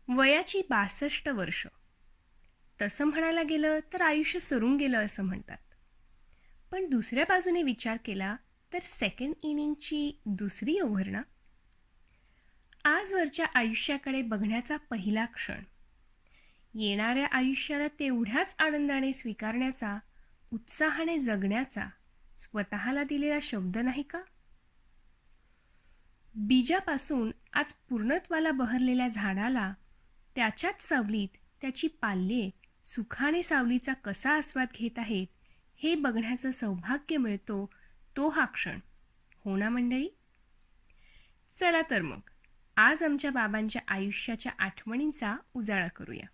वयाची 62 वर्ष. तसं म्हणायला गेलं तर आयुष्य सरून गेलं असं म्हणतात. पण दुसऱ्या बाजूने विचार केला तर सेकंड इनिंगची दुसरी ओव्हर ना. आजवरच्या आयुष्याकडे बघण्याचा पहिला क्षण, येणाऱ्या आयुष्याला तेवढ्याच आनंदाने स्वीकारण्याचा, उत्साहाने जगण्याचा स्वतःला दिलेला शब्द नाही का? बीजापासून आज पूर्णत्वाला बहरलेल्या झाडाला त्याच्याच सावलीत त्याची पाल्ये सुखाने सावलीचा कसा आस्वाद घेत आहेत हे बघण्याचं सौभाग्य मिळतो तो हा क्षण, हो ना मंडळी? चला तर मग आज आमच्या बाबांच्या आयुष्याच्या आठवणींचा उजाळा करूया.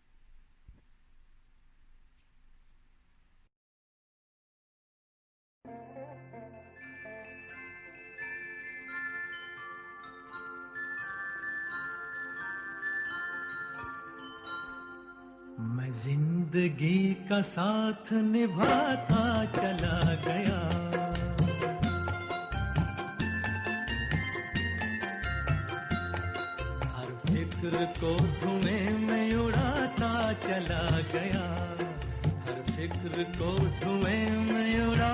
मैं जिंदगी का साथ निभाता चला गया, हर फिक्र को धुएं में उड़ाता चला गया, हर फिक्र को धुएं में उड़ा.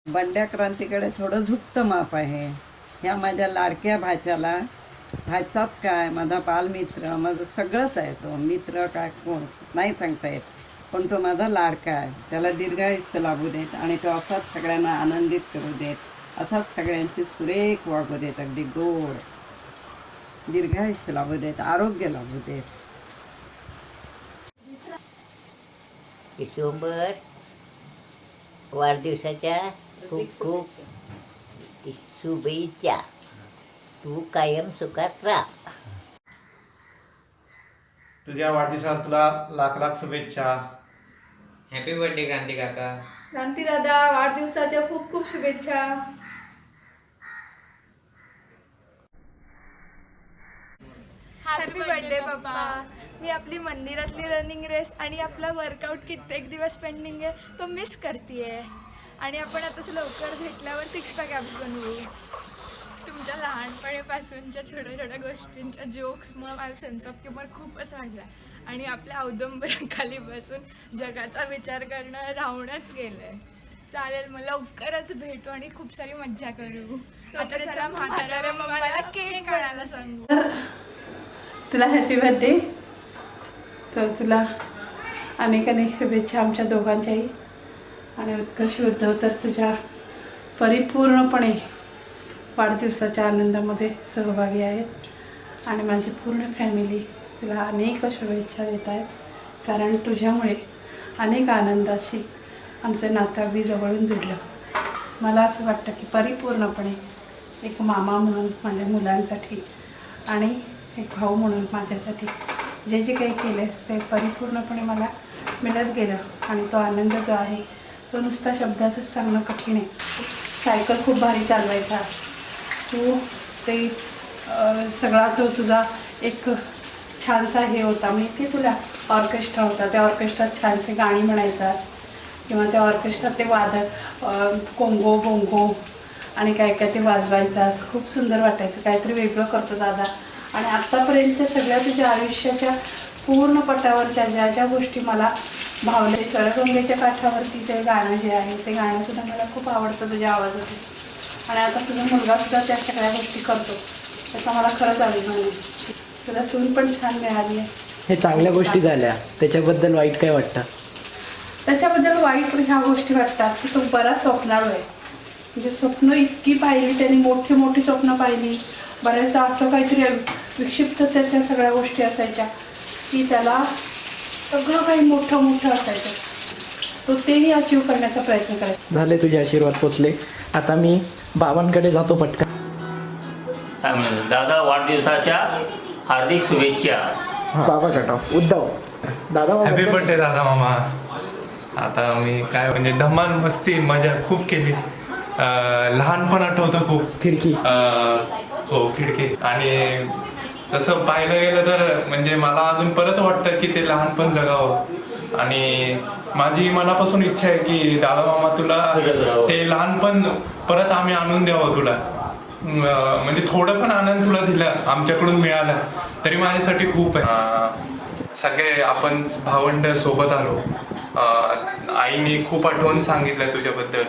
बंड्या क्रांतीकडे थोडं झुकतं माप आहे. ह्या माझ्या लाडक्या भाच्यात काय, माझा बालमित्र, माझं सगळंच आहे. तो मित्र काय कोण नाही सांगता येत, पण तो माझा लाडका आहे. त्याला दीर्घायुष्य लाभू देत आणि तो असाच सगळ्यांना आनंदित करू देत, असाच सगळ्यांची सुरेख वागू देत, अगदी गोड. दीर्घायुष्य लाभू देत, आरोग्य लाभू देत. विश्वंभर वाढदिवसाच्या खूप खूप शुभेच्छा. तू कायम सुखात राहा. तुझ्या वाढदिवसाला तुला लाख लाख शुभेच्छा. हॅपी बर्थडे क्रांती काका. क्रांती दादा, वाढदिवसाच्या खूप खूप शुभेच्छा. हॅपी बर्थडे पप्पा. मी आपली मंदिरातली रनिंग रेस आणि आपला वर्कआउट कित्येक दिवस पेंडिंग आहे तो मिस करते आणि आपण आता लवकर भेटल्यावर 6 पॅक ॲप्स बनवू. तुमच्या लहानपणीपासूनच्या छोट्या छोट्या गोष्टींच्या जोक्समुळे माझा सेन्स ऑफ ह्युमर खूपच वाढला आणि आपल्या अवदंबराखाली बसून जगाचा विचार करणं राहूनच गेलं आहे. चालेल, मग लवकरच भेटू आणि खूप सारी मज्जा करू. आता चला म्हाताऱ्या मम्माला केक आणायला सांगू. तुला हॅपी बर्थडे. तर तुला अनेक अनेक शुभेच्छा आमच्या दोघांच्याही. आणि उत्कर्ष उद्धव तर तुझ्या परिपूर्णपणे वाढदिवसाच्या आनंदामध्ये सहभागी आहेत आणि माझी पूर्ण फॅमिली तुला अनेक शुभेच्छा देत आहेत, कारण तुझ्यामुळे अनेक आनंदाशी आमचं नातं अगदी जवळून जुडलं. मला असं वाटतं की परिपूर्णपणे एक मामा म्हणून माझ्या मुलांसाठी आणि एक भाऊ म्हणून माझ्यासाठी जे जे काही केलेस ते परिपूर्णपणे मला मिळत गेलं आणि तो आनंद जो आहे तो नुसता शब्दातच सांगणं कठीण आहे. सायकल खूप भारी चालवायचा तू, ते सगळा तो तुझा एक छानसा हे होता, माहिती आहे तुला, ऑर्केस्ट्रा होता. त्या ऑर्केस्ट्रात छानसे गाणी म्हणायचा किंवा त्या ऑर्केस्ट्रात ते वादक कोंगो बोंगो आणि काय काय ते वाजवायचास. खूप सुंदर वाटायचं, काहीतरी वेगळं करतो दादा. आणि आत्तापर्यंतच्या सगळ्या तुझ्या आयुष्याच्या पूर्ण पटावरच्या ज्या ज्या गोष्टी मला भावले, सरगंगेच्या काठावरती ते गाणं जे आहे ते गाणंसुद्धा मला खूप आवडतं तुझ्या आवाजातून. आणि आता तुझा मुलगासुद्धा त्या सगळ्या गोष्टी करतो, त्याचा मला खरंच अभिमान आहे. तुला सून पण छान मिळाली आहे. हे चांगल्या गोष्टी झाल्या, त्याच्याबद्दल वाईट काय वाटतं? त्याच्याबद्दल वाईट ह्या गोष्टी वाटतात की तो बराच स्वप्नाळू आहे. म्हणजे स्वप्न इतकी पाहिली त्यांनी, मोठी मोठी स्वप्न पाहिली. बऱ्याचदा असं काहीतरी विक्षिप्त त्याच्या सगळ्या गोष्टी असायच्या की त्याला सगळं काही मोठं मोठं असायचं, तो तेही अचीव करण्याचा प्रयत्न करायचा. झाले, तुझे आशीर्वाद पोचले. आता मी बाबांकडे जातो पटकन. दादा, वाढदिवसाच्या हार्दिक शुभेच्छा. बाबा कट ऑफ. उद्धव दादा, हॅपी बर्थडे दादा मामा. आता मी काय म्हणजे धमाल मस्ती मजा खूप केली. लहानपण आठवतं खूप. खिडकी हो खिडकी. आणि तसं पाहायला गेलं तर म्हणजे मला अजून परत वाटतं की ते लहानपण जगावं आणि माझी मनापासून इच्छा आहे की दादा मामा तुला ते लहानपण परत आम्ही आणून द्यावं तुला. म्हणजे थोडं पण आनंद तुला दिला आमच्याकडून मिळाला तरी माझ्यासाठी खूप आहे. सगळे आपण भावंड सोबत आलो. आईने खूप आठवण सांगितलं तुझ्याबद्दल.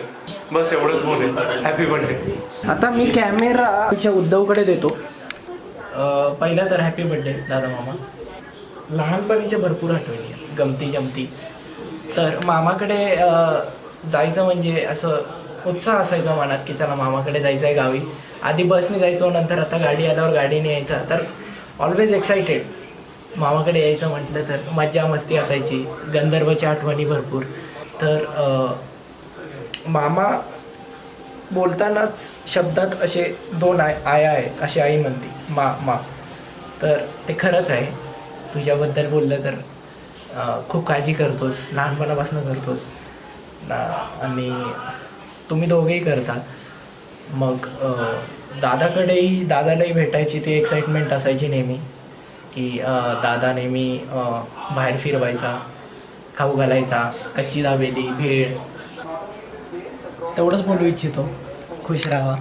बस एवढंच बोलेल. Happy birthday. आता मी कॅमेरा आमच्या उद्धवकडे देतो. पहिला तर हॅपी बर्थडे दादा मामा. लहानपणीच्या भरपूर आठवणी आहेत, गमती जमती. तर मामाकडे जायचं म्हणजे असं उत्साह असायचा मनात की चला मामाकडे जायचं आहे गावी. आधी बसने जायचो, नंतर आता गाडी आल्यावर गाडीने यायचा. तर ऑलवेज एक्सायटेड. मामाकडे यायचं म्हटलं तर मज्जा मस्ती असायची, गंधर्वच्या आठवणी भरपूर. तर मामा बोलतानाच शब्दात असे 2 आया आहेत अशी आई म्हणते, मा. तर ते खरंच आहे. तुझ्याबद्दल बोललं तर खूप काळजी करतोस, लहानपणापासून करतोस आणि तुम्ही दोघेही करता. मग दादालाही भेटायची ती एक्साइटमेंट असायची नेहमी की दादा नेहमी बाहेर फिरवायचा, खाऊ घालायचा, कच्ची दाबेली, भेळ. तेवढंच बोलू इच्छितो. खुश राहा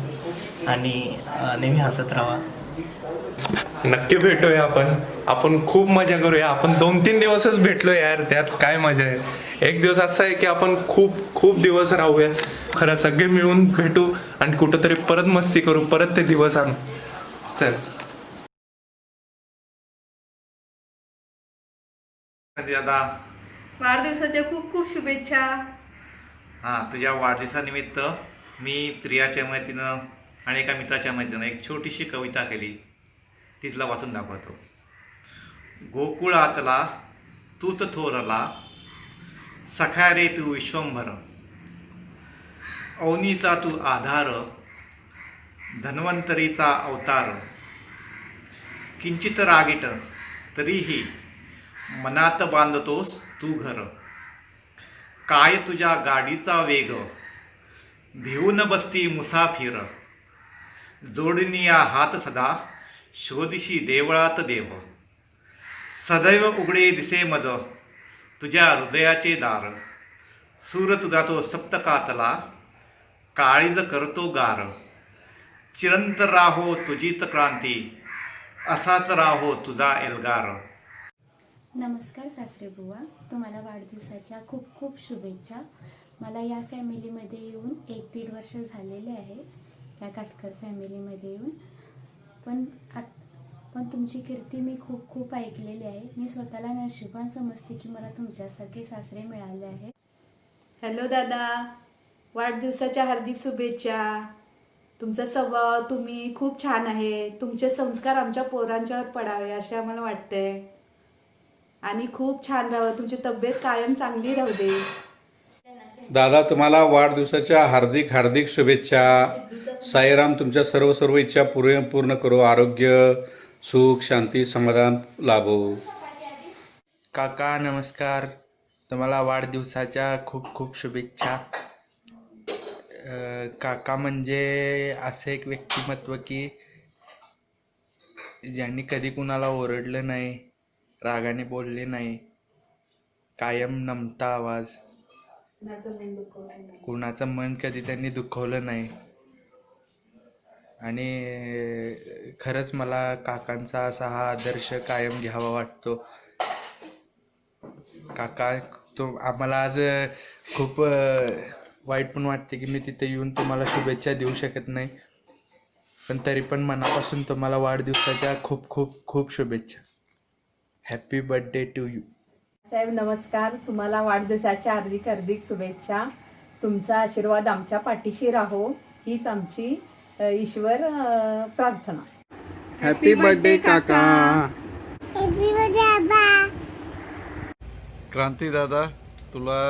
आणि नेहमी हसत राहा. नक्की भेटूया आपण खूप मजा करूया. आपण 2-3 दिवसच भेटलो यार, त्यात काय मजा आहे. एक दिवस असा आहे की आपण खूप दिवस राहूया. खरं सगळे मिळून भेटू आणि कुठंतरी परत मस्ती करू, परत ते दिवस आणू. चल. दादा वाढदिवसाच्या खूप खूप शुभेच्छा. तुझ्या वाढदिवसानिमित्त मी प्रियाच्या मैत्रीनं आणि एका मित्राच्या मैत्रीनं एक छोटीशी कविता केली, ती तुला वाचून दाखवतो. गोकुळातला तूत थोरला, सखा रे तू विश्वंभर, अवनीचा तू आधार, धन्वंतरीचा अवतार, किंचित रागीट तरीही मनात बांधतोस तू घर, काय तुझ्या गाडीचा वेग, भिवून बसती मुसाफिर, जोडणी या हात सदा, शोधिशी देवळात देव, सदैव उघडे दिसे मज तुझ्या हृदयाचे दार, सूर तुझा तो सप्तकातला, काळीज करतो गार, चिरंतर राहो तुझीत क्रांती, असाच राहो तुझा एल्गार. नमस्कार सासरे बुवा, तुम्हाला वाढदिवसाच्या खूप खूप शुभेच्छा. मला या फॅमिलीमध्ये येऊन 1-1.5 वर्ष झालेले आहे, या काटकर फॅमिलीमध्ये येऊन. पण तुमची कीर्ती मी खूप ऐकलेली आहे. मी स्वतःला नशिबान समजते की मला तुमच्यासारखे सासरे मिळाले आहेत. हॅलो दादा, वाढदिवसाच्या हार्दिक शुभेच्छा. तुमचा स्वभाव तुम्ही खूप छान आहे. तुमचे संस्कार आमच्या पोरांच्यावर पडावे असे आम्हाला वाटते आणि खूप छान राहावं. तुमची तब्येत कायम चांगली राहू दे. दादा तुम्हाला वाढदिवसाच्या हार्दिक शुभेच्छा. साईराम तुमच्या सर्व इच्छा पूर्ण करो. आरोग्य, सुख, शांती, समाधान लाभो. काका नमस्कार, तुम्हाला वाढदिवसाच्या खूप शुभेच्छा. काका म्हणजे असे एक व्यक्तिमत्व की ज्यांनी कधी कुणाला ओरडलं नाही, रागाने बोलले नाही, कायम नमता आवाज, कुणाचं मन कधी त्यांनी दुखवलं नाही. आणि खरंच मला काकांचा असा हा आदर्श कायम घ्यावा वाटतो. काका तो आम्हाला आज खूप वाईट पण वाटते की मी तिथे येऊन तुम्हाला शुभेच्छा देऊ शकत नाही, पण तरी पण मनापासून तुम्हाला वाढदिवसाच्या खूप शुभेच्छा. Happy birthday to you. साहेब नमस्कार, तुम्हाला वाढदिवसाच्या हार्दिक शुभेच्छा. तुमचा आशीर्वाद आमच्या पाठीशी राहो हीच आमची ईश्वर प्रार्थना. हॅपी बर्थडे काका. हॅपी बर्थडे आबा. क्रांती दादा तुला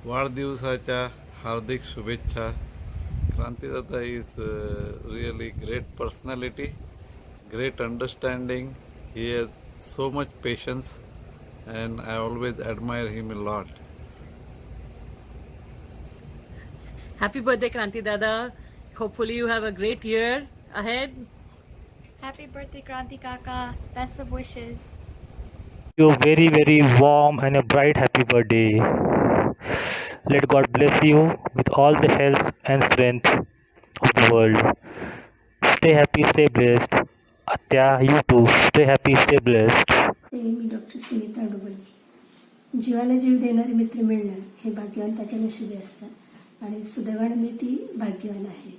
वाढदिवसाच्या हार्दिक शुभेच्छा. क्रांती दादा is really great personality, great understanding. He has so much patience and I always admire him a lot. Happy birthday Kranti Dada. Hopefully you have a great year ahead. Happy birthday, Kranti Kaka. Best of wishes. You very, very warm and a bright happy birthday. Let God bless you with all the health and strength of the world. Stay happy, stay blessed. Atya, you too. Stay happy, stay blessed. Me doctor Sunita Dubale. जीवाला जीव देणारे मित्र मिळणं हे भाग्यवान त्याच्या नशिबी असतात आणि सुदैवाने मी ती भाग्यवान आहे,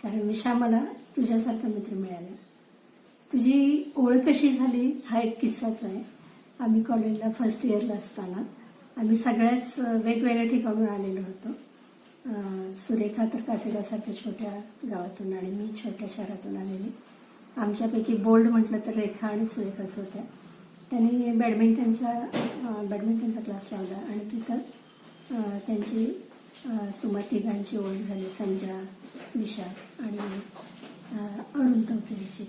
कारण विशामाला तुझ्यासारखा मित्र मिळाला. तुझी ओळख कशी झाली हा एक किस्साच आहे. आम्ही कॉलेजला फर्स्ट इयरला असताना आम्ही सगळ्याच वेगवेगळ्या ठिकाणून आलेलो होतो. सुरेखा तर कासेगावसारख्या छोट्या गावातून आणि मी छोट्या शहरातून आलेले. आमच्यापैकी बोल्ड म्हटलं तर रेखा आणि सुरेखाच होत्या. त्यांनी बॅडमिंटनचा क्लास लावला आणि तिथं त्यांची तुम्हा तिघांची ओळख झाली, संजा, विशा आणि अरुण तवकेरीची.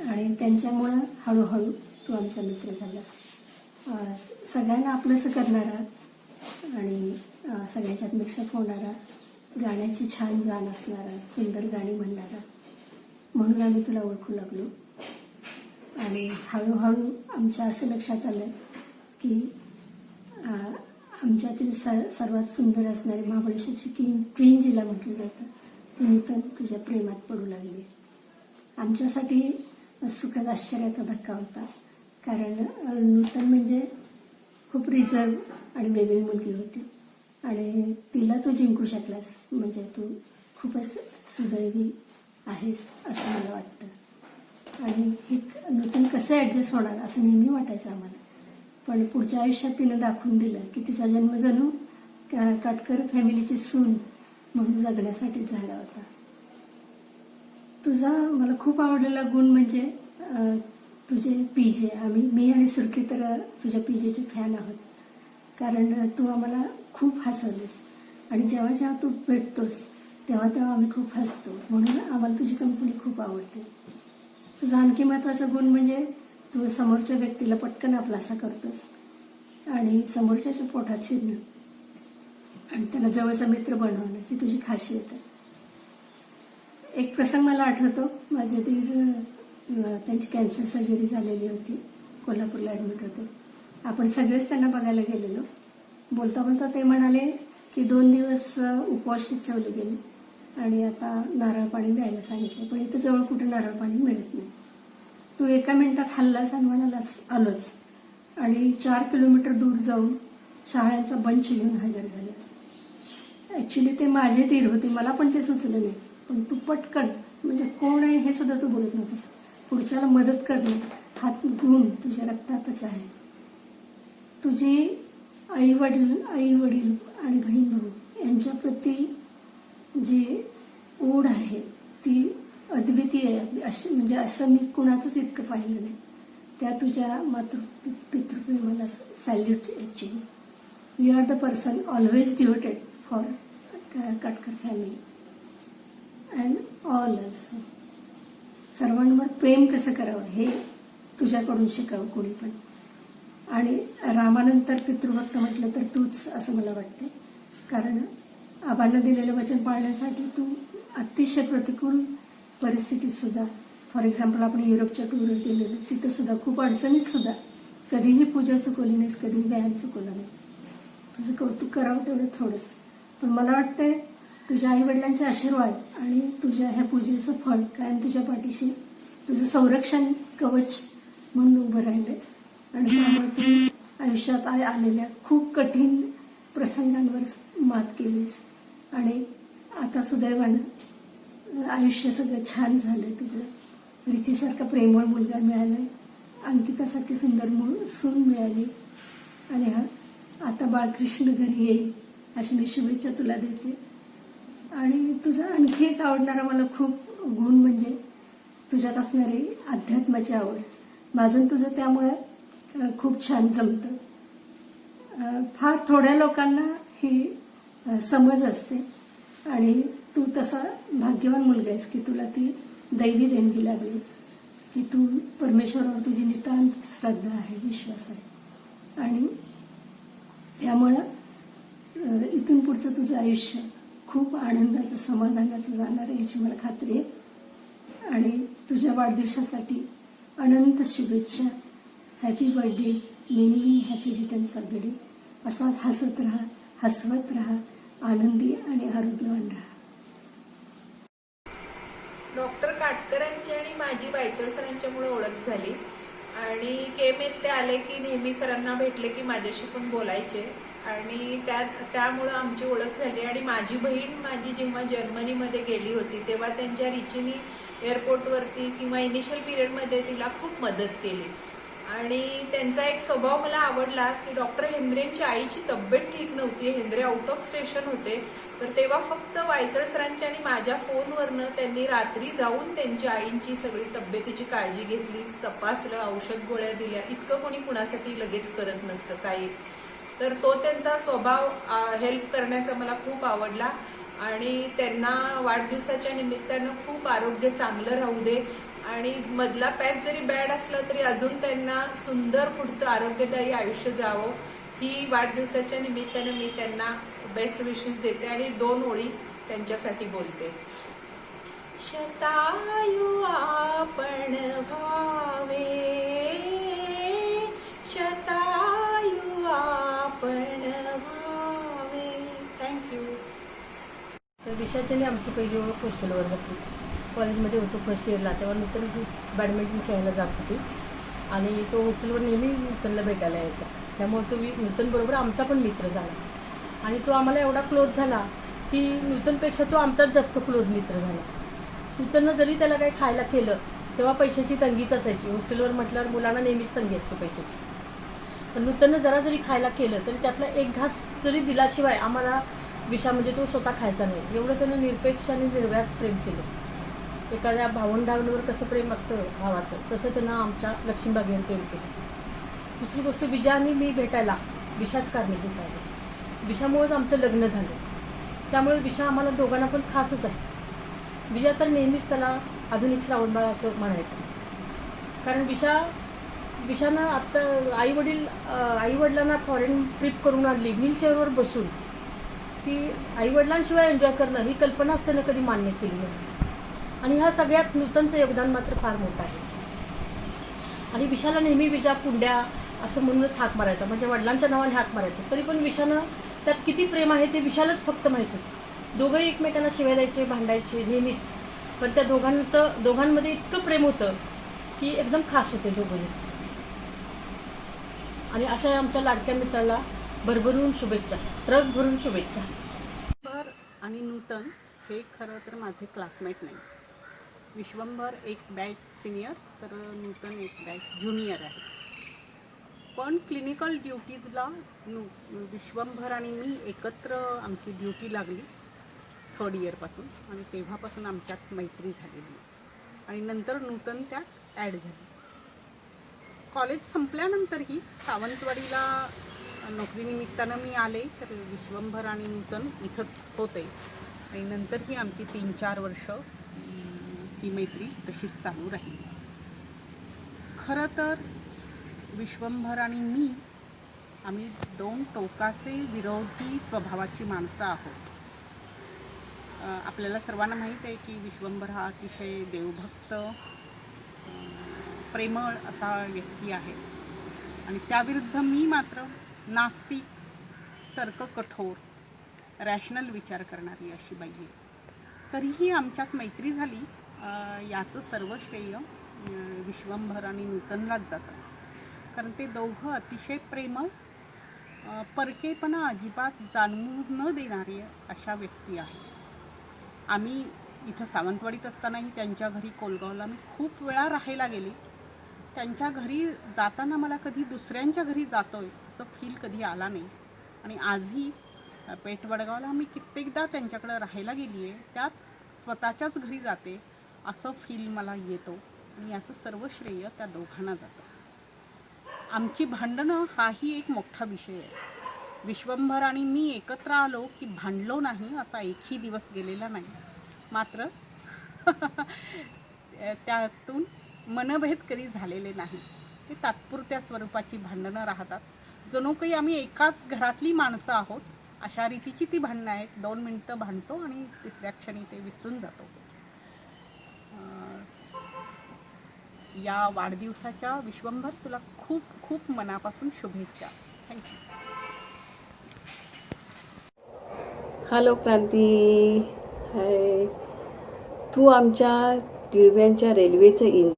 आणि त्यांच्यामुळं हळूहळू तू आमचा मित्र झालास. सगळ्यांना आपलंसं करणारा आणि सगळ्यांच्यात मिक्सअप होणारा, गाण्याची छान जाण असणारा, सुंदर गाणी म्हणणारा, म्हणून आम्ही तुला ओळखू लागलो. आणि हळूहळू आमच्या असं लक्षात आलं की आमच्यातील सर्वात सुंदर असणारी महाबळेश्वरची क्वीन जिला म्हटलं जातं ती नूतन तुझ्या प्रेमात पडू लागली. आमच्यासाठी सुखद आश्चर्याचा धक्का होता, कारण नूतन म्हणजे खूप रिझर्व आणि वेगळी मुलगी होती आणि तिला तू जिंकू शकलास म्हणजे तू खूपच सुदैवी आहेस असं मला वाटतं. आणि हे नूतन कसं ॲडजस्ट होणार असं नेहमी वाटायचं आम्हाला, पण पुढच्या आयुष्यात तिनं दाखवून दिलं की तिचा जन्म जणू काटकर फॅमिलीची सून म्हणून जगण्यासाठीच झाला होता. तुझा मला खूप आवडलेला गुण म्हणजे तुझे पीजे. मी आणि सुरखी तर तुझ्या पीजेचे फॅन आहोत, कारण तू आम्हाला खूप हसवलेस आणि जेव्हा जेव्हा तू भेटतोस तेव्हा तेव्हा आम्ही खूप हसतो, म्हणून आम्हाला तुझी कंपनी खूप आवडते. तुझा आणखी महत्त्वाचा गुण म्हणजे तू समोरच्या व्यक्तीला पटकन आपलासा करतोस आणि समोरच्याच्या पोटात शिरणं आणि त्याला जवळचा मित्र बनवणं ही तुझी खासियत आहे. एक प्रसंग मला आठवतो. माझे दीर त्यांची कॅन्सर सर्जरी झालेली होती, कोल्हापूरला ॲडमिट होते. आपण सगळेच त्यांना बघायला गेलेलो. बोलता बोलता ते म्हणाले की 2 दिवस उपवासच ठेवले गेले आणि आता नारळ पाणी द्यायला सांगितले, पण इथं जवळ कुठे नारळ पाणी मिळत नाही. तू एका मिनिटात हल्लास आणि म्हणालास आलोच आणि 4 किलोमीटर दूर जाऊन शाळांचा बंच घेऊन हजर झालास. ॲक्च्युली ते माझे दीर होते, मला पण ते सुचलं नाही, पण तू पटकन म्हणजे कोण आहे हे सुद्धा तू बघत नव्हतंस. पुढच्याला मदत करणे हा गुण तुझ्या रक्तातच आहे. तुझी आई वडील आणि बहीण भाऊ यांच्याप्रती जी ओढ आहे ती अद्वितीय आहे. अशी म्हणजे असं मी कुणाचंच इतकं पाहिलं नाही. त्या तुझ्या पितृप्रेमाला salute. Actually you are the person always devoted for Katkar family and all also. सर्वांवर प्रेम कसं करावं हे तुझ्याकडून शिकावं कोणी पण. आणि रामानंतर पितृभक्त म्हटलं तर तूच असं मला वाटते, कारण आबांना दिलेलं वचन पाळण्यासाठी तू अतिशय प्रतिकूल परिस्थितीत सुद्धा, फॉर एक्झाम्पल आपण युरोपच्या टूरवर गेलेलो तिथं सुद्धा खूप अडचणीत सुद्धा कधीही पूजा चुकवली नाहीस, कधीही व्यायाम चुकवला नाही. तुझं कौतुक करावं तेवढं थोडंच, पण मला वाटतंय तुझ्या आईवडिलांचे आशीर्वाद आणि तुझ्या ह्या पूजेचं फळ कायम तुझ्या पाठीशी तुझं संरक्षण कवच म्हणून उभं राहिलं. आणि त्यामुळे तू आयुष्यात आलेल्या खूप कठीण प्रसंगांवर मात केलीस आणि आता सुदैवानं आयुष्य सगळं छान झालं. तुझं रिचीसारखा प्रेमळ मुलगा मिळाला, अंकितासारखी सुंदर सून मिळाली आणि आता बाळकृष्ण घरी येईल अशी मी शुभेच्छा तुला देते. आणि तुझं आणखी एक आवडणारा मला खूप गुण म्हणजे तुझ्यात असणारी अध्यात्माची आवड. माझं तुझं त्यामुळे खूप छान जमतं. फार थोड्या लोकांना ही समज असते आणि तू तसा भाग्यवान मुलगा आहेस की तुला ती दैवी देणगी लागली, की तू परमेश्वरावर तुझी नितांत श्रद्धा आहे, विश्वास आहे आणि त्यामुळं इथून पुढचं तुझं आयुष्य खूप आनंदाचं समाधानाचं जाणार आहे याची मला खात्री आहे. आणि तुझ्या वाढदिवसासाठी अनंत शुभेच्छा. Happy birthday. Many many happy returns of the day. असाच हसत राहा, हसवत राहा, आनंदी आणि आरोग्यवान राहा. डॉक्टर काटकरांची आणि माझी बायचळ सरांच्यामुळे ओळख झाली आणि केमेत ते आले की नेहमी सरांना भेटले की माझ्याशी पण बोलायचे आणि त्यामुळं आमची ओळख झाली. आणि माझी बहीण जेव्हा जर्मनीमध्ये गेली होती तेव्हा त्यांच्या रिचीनी एअरपोर्टवरती किंवा इनिशियल पिरियडमध्ये तिला खूप मदत केली. आणि त्यांचा एक स्वभाव मला आवडला की डॉक्टर हेंद्रेंची आईची तब्येत ठीक नव्हती, हेंद्रे आउट ऑफ स्टेशन होते, तर तेव्हा फक्त वायचळ सरांच्या आणि माझ्या फोनवरनं त्यांनी रात्री जाऊन त्यांच्या आईंची सगळी तब्येतीची काळजी घेतली, तपासलं, औषध गोळ्या दिल्या. इतकं कोणी कुणासाठी लगेच करत नसतं काही. तर तो त्यांचा स्वभाव हेल्प करण्याचा मला खूप आवडला. आणि त्यांना वाढदिवसाच्या निमित्तानं खूप आरोग्य चांगलं राहू दे आणि मधला पॅच जरी बॅड असला तरी अजून त्यांना सुंदर पुढचं आरोग्यदायी आयुष्य जावं ही वाढदिवसाच्या निमित्तानं मी त्यांना बेस्ट विशेस देते आणि 2 ओळी त्यांच्यासाठी बोलते. शतायु आपण भावे, शतायु आपण भावे. थँक्यू. तर दिशाच्याने आमची पहिली ओळख हॉस्टेलवर जाते. कॉलेजमध्ये होतो फर्स्ट इयरला, तेव्हा नूतन बॅडमिंटन खेळायला जात होती आणि तो हॉस्टेलवर नेहमी नूतनला भेटायला यायचा. त्यामुळे तो नूतनबरोबर आमचा पण मित्र झाला आणि तो आम्हाला एवढा क्लोज झाला की नूतनपेक्षा तो आमचाच जास्त क्लोज मित्र झाला. नूतननं जरी त्याला काही खायला केलं तेव्हा पैशाची तंगीच असायची. हॉस्टेलवर म्हटल्यावर मुलांना नेहमीच तंगी असते पैशाची. पण नूतननं जरा जरी खायला केलं तरी त्यातला एक घास जरी दिल्याशिवाय आम्हाला विषा म्हणजे तो स्वतः खायचा नाही. एवढं त्यानं निरपेक्ष आणि निर्व्यास प्रेम केलं. एखाद्या भावंडांवर कसं प्रेम असतं भावाचं, तसं त्यानं आमच्या लक्ष्मीबागेवर प्रेम केलं. दुसरी गोष्ट, विजय आणि मी भेटायला विशाच कारणीभूत आहे. विशामुळेच आमचं लग्न झालं. त्यामुळे विशा आम्हाला दोघांना पण खासच आहे. विजय तर नेहमीच त्याला आधुनिक श्रावणबाळ असं म्हणायचं. कारण विशानं आत्ता आईवडिलांना फॉरेन ट्रिप करून आणली व्हीलचेअरवर बसून, की आईवडिलांशिवाय एन्जॉय करणं ही कल्पनाच त्यानं कधी मान्य केली नाही. आणि ह्या सगळ्यात नूतनचं योगदान मात्र फार मोठं आहे. आणि विशाला नेहमी विजा पुंड्या असं म्हणूनच हाक मारायचा, म्हणजे वडिलांच्या नावाने हाक मारायचं. तरी पण विशानं त्यात किती प्रेम आहे ते विशालाच फक्त माहीत होतं. दोघंही एकमेकांना शिव्या द्यायचे, भांडायचे नेहमीच, पण त्या दोघांमध्ये इतकं प्रेम होतं की एकदम खास होते दोघंही. आणि अशा आमच्या लाडक्या मित्राला भरभरून शुभेच्छा, ट्रक भरून शुभेच्छा. आणि नूतन हे खरं तर माझे क्लासमेट नाही. विश्वंभर एक बॅच सिनियर तर नूतन एक बॅच ज्युनियर आहे. पण क्लिनिकल ड्युटीजला विश्वंभर आणि मी एकत्र आमची ड्युटी लागली 3rd इयरपासून आणि तेव्हापासून आमच्यात मैत्री झालेली आणि नंतर नूतन त्यात ॲड झाली. कॉलेज संपल्यानंतरही सावंतवाडीला नोकरीनिमित्तानं मी आले तर विश्वंभर आणि नूतन इथंच होते आणि नंतरही आमची 3-4 वर्ष ती मैत्री तशीच चालू राहिली. खरं तर विश्वंभर आणि मी आम्ही 2 टोकाचे विरोधी स्वभावाची माणसं आहोत. आपल्याला सर्वांना माहीत आहे की विश्वंभर हा अतिशय देवभक्त प्रेमळ असा व्यक्ती आहे आणि त्याविरुद्ध मी मात्र नास्तिक, तर्क कठोर, रॅशनल विचार करणारी अशी बाई आहे. तरीही आमच्यात मैत्री झाली याचं सर्व श्रेय विश्वंभर आणि नूतनलाच जातं. कारण ते दोघं अतिशय प्रेमळ, परकेपणा अजिबात जाणवू न देणारे अशा व्यक्ती आहेत. आम्ही इथं सावंतवाडीत असतानाही त्यांच्या घरी कोलगावला मी खूप वेळा राहायला गेले. त्यांच्या घरी जाताना मला कधी दुसऱ्यांच्या घरी जातोय असं फील कधी आला नाही. आणि आजही पेठ वडगावला मी कित्येकदा त्यांच्याकडं राहायला गेली आहे, त्यात स्वतःच्याच घरी जाते असं फील मला येतो आणि याचं सर्व श्रेय त्या दोघांना जातं. आमची भांडणं हाही एक मोठा विषय आहे. विश्वंभर आणि मी एकत्र आलो की भांडलो नाही असा एकही दिवस गेलेला नाही. मात्र त्यातून मनभेद कधी झालेले नाही. ते तात्पुरत्या स्वरूपाची भांडणं राहतात. जणू काही आम्ही एकाच घरातली माणसं आहोत अशा रीतीची ती भांडणं आहेत. 2 मिनटं भांडतो आणि तिसऱ्या क्षणी ते विसरून जातो. या वाढदिवसाच्या विश्वंभर तुला खूप खूप मनापासून शुभेच्छा. थँक्यू. हॅलो क्रांती, हाय. तू आमच्या तिळव्यांच्या रेल्वेचं इंजिन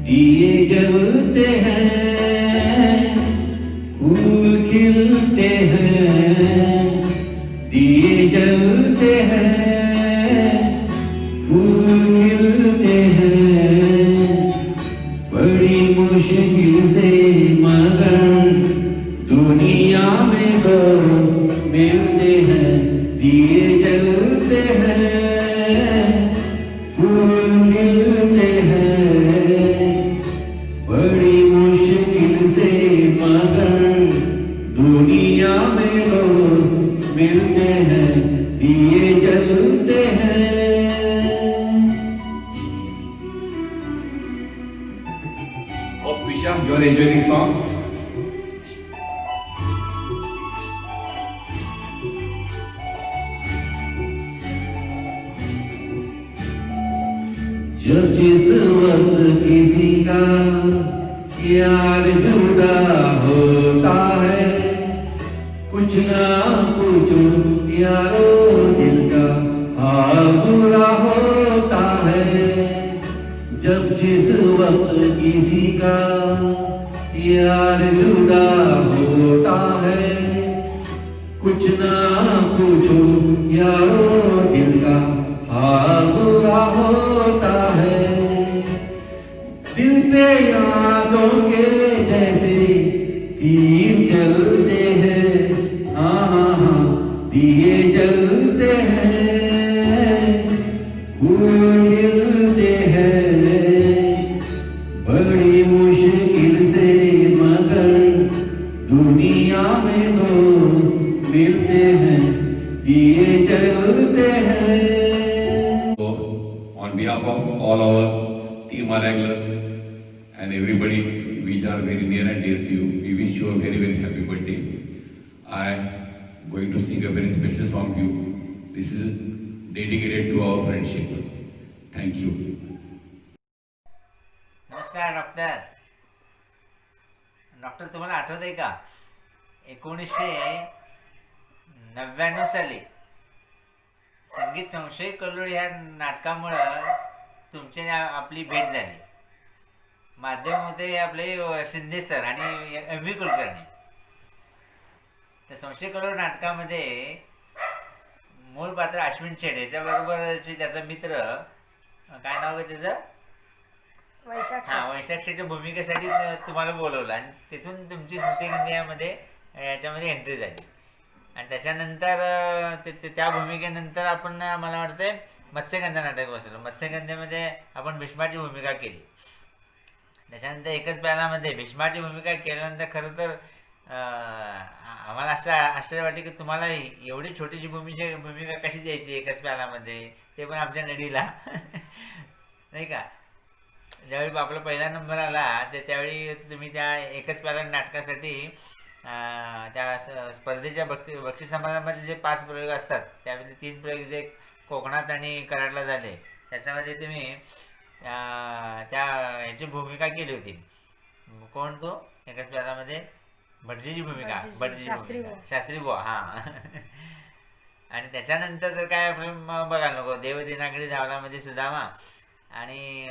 दिए जलते हैं, फूल खिलते हैं, दिए जलते हैं, फूल खिलते हैं, बड़ी मुश्किल से मगर दुनिया में तो मिलते हैं, दिए जलते हैं, फूल खिलते हैं, बड़ी मुश्किल से मगर दुनिया में लोग मिलते हैं, दिए जलते हैं. Hope Visha, you are enjoying the song. जब जिस वक्त किसी का यार जुदा होता है, कुछ ना पूछो यारो दिल का हाल बुरा होता है. जब जिस वक्त किसी का यार जुदा होता है, कुछ ना पूछो यारो दिल का हाल बुरा होता है. दिल पे यादों के जैसे तीर चलते हैं, हाँ हाँ हाँ दिए जलते हैं, फूल खिलते हैं, बड़ी मुश्किल से मगर दुनिया में लोग मिलते हैं, दिए जलते हैं. On behalf of all our team Arangler and everybody which are very near and dear to you, we wish you a very very happy birthday. I am going to sing a very special song to you. This is dedicated to our friendship. Thank you. नमस्कार doctor. Doctor तुम्हाला आठवत आहे का 1999 साली संगीत संशय कल्लोळ ह्या नाटकामुळं तुमची आपली भेट झाली. माध्यम होते आपले शिंदे सर आणि एम व्ही कुलकर्णी. त्या संशय कल्लोळ नाटकामध्ये मूळ पात्र अश्विन शेठ याच्याबरोबरचे त्याचा मित्र काय नाव आहे त्याचं, वैशाख शेठच्या भूमिकेसाठी तुम्हाला बोलवलं आणि तिथून तुमची स्मृतिगंध्यामध्ये याच्यामध्ये एंट्री झाली. आणि त्याच्यानंतर त्या भूमिकेनंतर आपण मला वाटतंय मत्स्यगंधा नाटक बसवलं. मत्स्यगंधेमध्ये आपण भीष्माची भूमिका केली. त्याच्यानंतर एकच प्यालामध्ये भीष्माची भूमिका केल्यानंतर खरं तर आम्हाला असं आश्चर्य वाटते की तुम्हाला एवढी छोटीशी भूमिका कशी द्यायची एकच प्यालामध्ये, ते पण आमच्या नडीला नाही का. ज्यावेळी आपला पहिला नंबर आला त्यावेळी तुम्ही त्या एकच प्याला नाटकासाठी त्या स्पर्धेच्या बक्षीस समारंभाचे जे 5 प्रयोग असतात त्यामध्ये 3 प्रयोग जे कोकणात आणि कराडला झाले त्याच्यामध्ये तुम्ही त्या ह्याची भूमिका केली होती. कोण तो एकाच प्यारामध्ये भटजीची भूमिका, शास्त्री बुवा. हां. आणि त्याच्यानंतर तर काय आपलं बघायला नको, देवदिनाकडे धावलामध्ये सुदामा आणि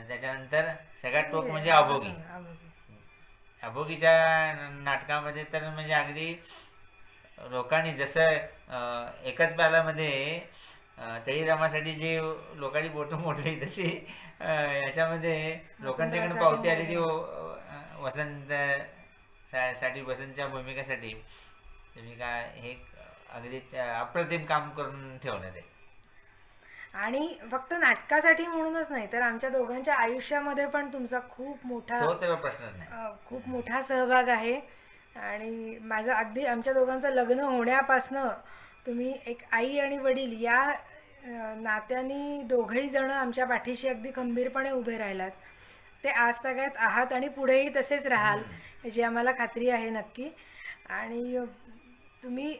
त्याच्यानंतर सगळ्यात टोक म्हणजे अभोगी. अभोगीच्या नाटकामध्ये तर म्हणजे अगदी लोकांनी जसं एकच प्यालामध्ये तळी रमासाठी जे लोकांनी बोटं मोडली तशी याच्यामध्ये लोकांच्याकडे पावती आली ती वसंत साठी वसंतच्या भूमिकेसाठी तुम्ही काय हे अगदी अप्रतिम काम करून ठेवलं ते. आणि फक्त नाटकासाठी म्हणूनच नाही तर आमच्या दोघांच्या आयुष्यामध्ये पण तुमचा खूप मोठा प्रश्नच नाही, खूप मोठा सहभाग आहे. आणि माझं अगदी आमच्या दोघांचं लग्न होण्यापासनं तुम्ही एक आई आणि वडील या नात्याने दोघंही जण आमच्या पाठीशी अगदी खंबीरपणे उभे राहिलात. ते आज सगळ्यात आहात आणि पुढेही तसेच राहाल याची आम्हाला खात्री आहे नक्की. आणि तुम्ही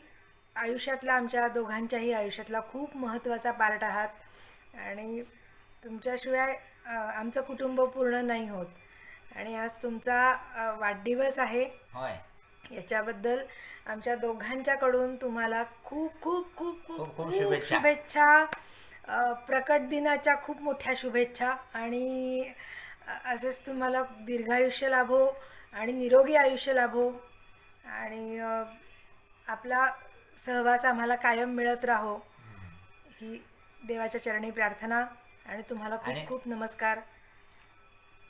आयुष्यातला आमच्या दोघांच्याही आयुष्यातला खूप महत्त्वाचा पार्ट आहात आणि तुमच्याशिवाय आमचं कुटुंब पूर्ण नाही होत. आणि आज तुमचा वाढदिवस आहे. होय. याच्याबद्दल आमच्या दोघांच्याकडून तुम्हाला खूप खूप खूप खूप खूप खूप शुभेच्छा. शुभेच्छा. प्रकट दिनाच्या खूप मोठ्या शुभेच्छा आणि असंच तुम्हाला दीर्घायुष्य लाभो आणि निरोगी आयुष्य लाभो आणि आपला सहवास आम्हाला कायम मिळत राहो ही देवाच्या चरणी प्रार्थना. आणि तुम्हाला खूप खूप नमस्कार.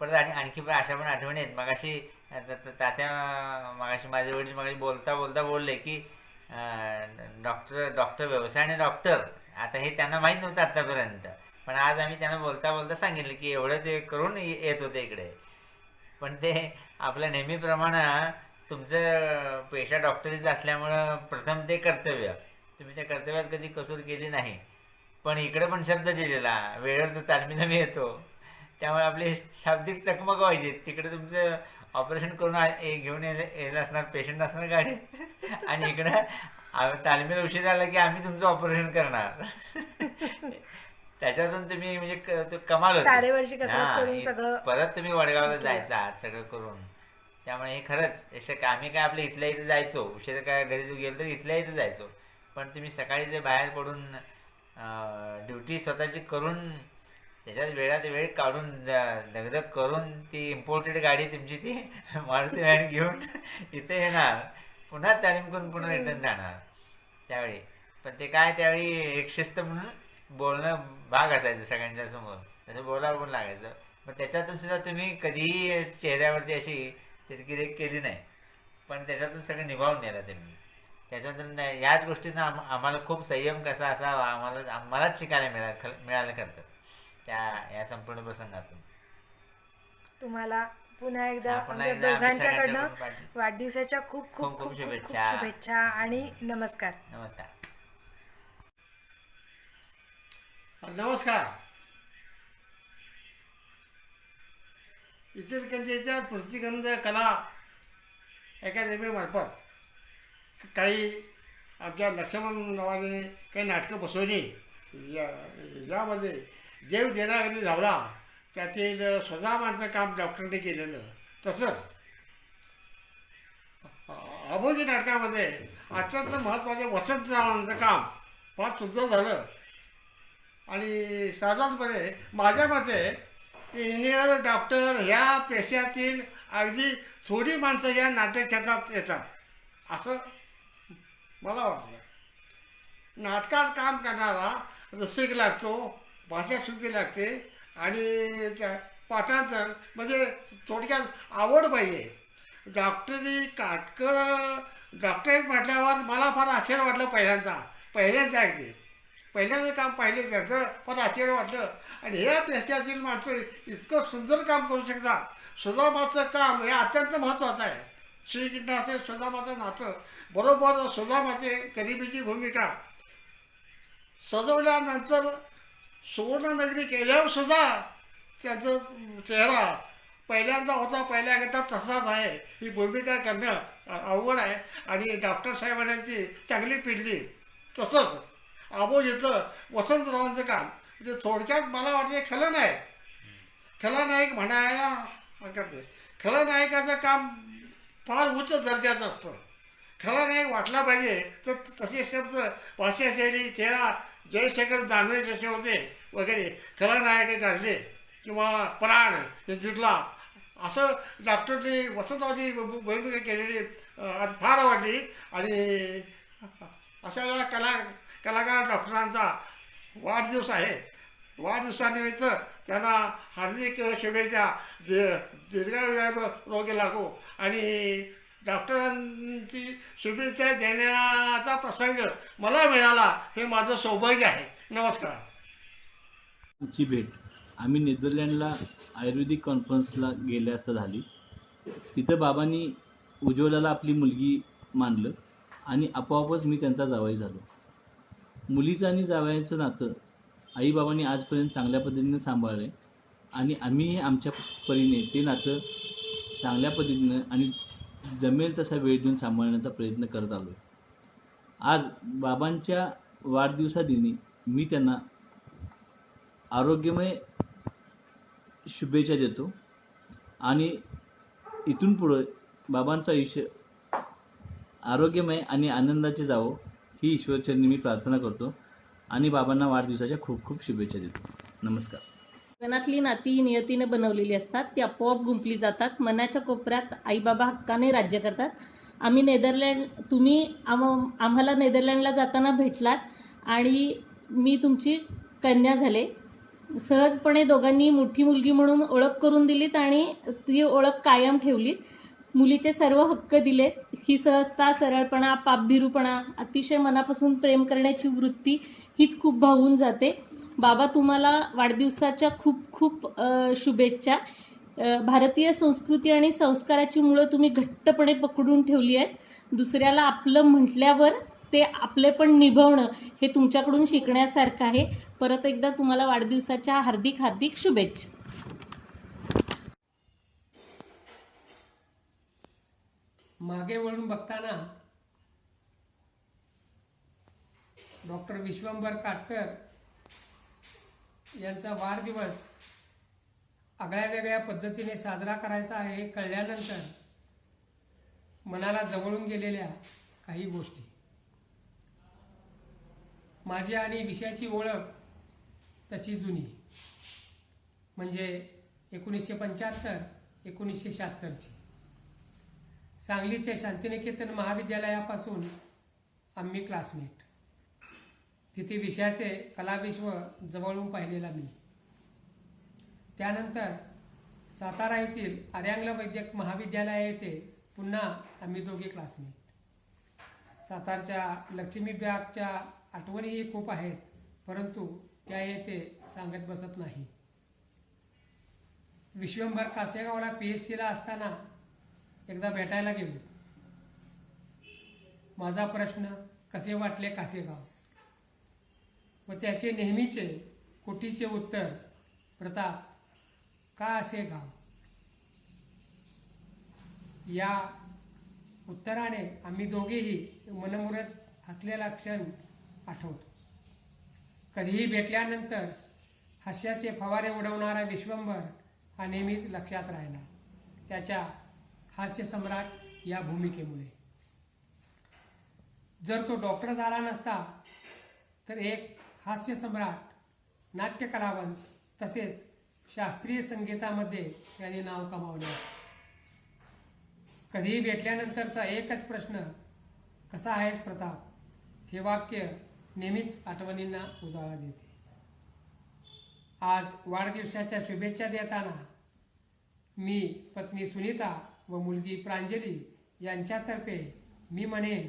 परत आणखी पण अशा पण आठवणी आहेत. मगाशी तात्या मगाशी माझे वडील मगाशी बोलता बोलता बोलले की डॉक्टर व्यवसाय आणि डॉक्टर आता हे त्यांना माहीत नव्हतं आत्तापर्यंत, पण आज आम्ही त्यांना बोलता बोलता सांगितलं की एवढं ते करून येत होते इकडे. पण ते आपल्या नेहमीप्रमाणे तुमचं पेशा डॉक्टरीचं असल्यामुळं प्रथम ते कर्तव्य, तुम्ही त्या कर्तव्यात कधी कसूर केली नाही. पण इकडे पण शब्द दिलेला, वेळेवर तर तालमीला मी येतो, त्यामुळे आपली शाब्दिक चकमक व्हायची. तिकडे तुमचं ऑपरेशन करून घेऊन यायला असणार, पेशंट असणार गाडीत, आणि इकडं तालमीला उशीर आला की आम्ही तुमचं ऑपरेशन करणार. त्याच्यातून तुम्ही म्हणजे कमाल होती. तारेवरची कसरत करून सगळं परत तुम्ही वडगावला जायचा आहात सगळं करून. त्यामुळे हे खरंच आम्ही काय आपल्या इथल्या इथं जायचो, उशिरा काय घरी गेलो तर इथल्या इथं जायचो, पण तुम्ही सकाळी जे बाहेर पडून ड्युटी स्वतःची करून त्याच्यात वेळात वेळ काढून दगदग करून ती इम्पोर्टेड गाडी तुमची ती मारुती व्हॅन घेऊन इथे येणार, पुन्हा तालीम करून पुन्हा रिटर्न जाणार त्यावेळी. पण ते काय त्यावेळी एक शिस्त म्हणून बोलणं भाग असायचं सगळ्यांच्या समोर, तसं बोलावं पण लागायचं. पण त्याच्यातून सुद्धा तुम्ही कधीही चेहऱ्यावरती अशी तिरकिरेक केली नाही, पण त्याच्यातून सगळं निभावून नेलं तुम्ही. त्याच्यातून याच गोष्टींना आम्हाला खूप संयम कसा असावा आम्हालाच शिकायला मिळालं खरं या संपूर्ण प्रसंगातून. तुम्हाला पुन्हा एकदा दोघांच्याकडनं वाढदिवसाच्या खूप खूप खूप शुभेच्छा आणि नमस्कार. नमस्कार. नमस्कार. इचलकरंजीच्या स्फूर्तिगंध कला अकादमीमार्फत काही आमच्या लक्ष्मण नावाने काही नाटकं बसवली. यामध्ये देव देणाघरी धावला त्यातील स्वतःमाचं काम डॉक्टरने केलेलं, तसंच अभोगी नाटकामध्ये अत्यंत महत्त्वाचे वसंत नावांचं काम फार सुंदर झालं. आणि साधारणपणे माझ्या मते इंजिनियर डॉक्टर ह्या पेशातील अगदी थोडी माणसं या नाटक क्षेत्रात येतात असं मला वाटतं. नाटकात काम करणारा रसिक लागतो, भाषाशुद्धी लागते आणि त्या पाठांतर म्हणजे थोडक्यात आवड पाहिजे. डॉक्टरी काटकर डॉक्टरेट म्हटल्यावर मला फार आश्चर्य वाटलं पहिल्यांदा अगदी पहिल्यांदा काम पाहिलं त्याचं फार आश्चर्य वाटलं. आणि ह्या पेशातील माणसं इतकं सुंदर काम करू शकतात. सुदामाचं काम हे अत्यंत महत्त्वाचं आहे. श्रीकृष्णाचे सुदामाचं नातं बरोबर सुदामाचे गरिबीची भूमिका सजवल्यानंतर सुवर्णनगरी केल्यावर सुद्धा त्याचा चेहरा पहिल्यांदा होता पहिल्या गटात तसाच आहे. ही भूमिका करणं अवघड आहे आणि डॉक्टर साहेबांची चांगली पिढली. तसंच अपोजिटलं वसंतरावांचं काम म्हणजे थोडक्यात मला वाटते खलनायक म्हणायला हरकत नाही. खलनायकाचं काम फार उच्च दर्जाचं असतं. खलनायक वाटला पाहिजे तर तसे शब्द भाषाशैली चेहरा जयशंकर दानवे जसे होते वगैरे खलनायक गाजले किंवा प्राण तिथला असं डॉक्टरने वसंतरावची भूमिका केलेली फार आवडली. आणि अशा या कलाकार डॉक्टरांचा वाढदिवस आहे. वाढदिवसानिमित्त त्यांना हार्दिक शुभेच्छा. दीर्घायुष्य लागो आणि डॉक्टरांची शुभेच्छा देण्याचा प्रसंग मला मिळाला हे माझं सौभाग्य आहे. नमस्कार. आमची भेट आम्ही नेदरलँडला आयुर्वेदिक कॉन्फरन्सला गेले असता झाली. तिथं बाबांनी उज्ज्वलाला आपली मुलगी मानलं आणि आपोआपच मी त्यांचा जावई झालो. मुलीचं आणि जावयाचं नातं आईबाबांनी आजपर्यंत चांगल्या पद्धतीनं सांभाळलं आहे आणि आम्ही आमच्या परीने ते नातं चांगल्या पद्धतीनं आणि जमेल तसा वेळ देऊन सांभाळण्याचा प्रयत्न करत आलो आहे. आज बाबांच्या वाढदिवसादिनी मी त्यांना आरोग्यमय शुभेच्छा देतो आणि इथून पुढं बाबांचं आयुष्य आरोग्यमय आणि आनंदाचे जावं ही ईश्वरचरणी मी प्रार्थना करतो आणि बाबांना वाढदिवसाच्या खूप खूप शुभेच्छा देतो. नमस्कार. मनातली नाती ही नियतीने बनवलेली असतात, ती आपोआप गुंफली जातात. मनाच्या कोपऱ्यात आईबाबा हक्काने राज्य करतात. तुम्ही आम्हाला नेदरलँडला जाताना भेटलात आणि मी तुमची कन्या झाले. सहजपणे दोघांनी मोठी मुलगी म्हणून ओळख करून दिलीत आणि ती ओळख कायम ठेवलीत. मुलीचे सर्व हक्क दिलेत. ही सहजता, सरळपणा, पापभिरूपणा, अतिशय मनापासून प्रेम करण्याची वृत्ती हीच खूप भावून जाते. बाबा, तुम्हाला वाढदिवसाच्या खूप खूप शुभेच्छा. भारतीय संस्कृती आणि संस्काराची मुळं तुम्ही घट्टपणे पकडून ठेवली आहेत. दुसऱ्याला आपलं म्हटल्यावर ते आपलेपण निभवणं हे तुमच्याकडून शिकण्यासारखं आहे. परत एकदा तुम्हाला वाढदिवसाच्या हार्दिक हार्दिक शुभेच्छा. मागे वळून बघताना डॉक्टर विश्वंभर काटकर यांचा वाढदिवस आगळ्या वेगळ्या पद्धतीने साजरा करायचा आहे हे कळल्यानंतर मनाला जवळून गेलेल्या काही गोष्टी. माझी आणि विषयाची ओळख तशी जुनी, म्हणजे 1975-1976ची. सांगलीच्या शांतिनिकेतन महाविद्यालयापासून आम्ही क्लासमेट. तिथे विषयाचे कलाविश्व जवळून पाहिलेला मी. त्यानंतर सातारा येथील आर्यांगला वैद्यक महाविद्यालय येथे पुन्हा आम्ही दोघे क्लासमेट. सातारच्या लक्ष्मीबागच्या आठवणीही खूप आहेत, परंतु त्या येथे सांगत बसत नाही. विश्वंभर कासेगावला PhDला असताना एकदा भेटायला गेलो. माझा प्रश्न, कसे वाटले कासेगाव, व त्याचे नेहमीचे कोटीचे उत्तर, प्रताप, का असे गाव. या उत्तराने आम्ही दोघेही मनमुरत हसलेला क्षण आठवतो. कधीही भेटल्यानंतर हास्याचे फवारे उडवणारा विश्वंभर हा नेहमीच लक्षात राहिला, त्याच्या हास्य सम्राट या भूमिकेमुळे. जर तो डॉक्टर झाला नसता तर एक हास्य सम्राट, नाट्यकलावंत तसेच शास्त्रीय संगीतामध्ये त्याने नाव कमावले. कधीही भेटल्यानंतरचा एकच प्रश्न, कसा आहेस प्रताप, हे वाक्य नेहमीच आठवणींना उजाळा देते. आज वाढदिवसाच्या शुभेच्छा देताना मी पत्नी सुनीता व मुलगी प्रांजली यांच्यातर्फे मी म्हणेन,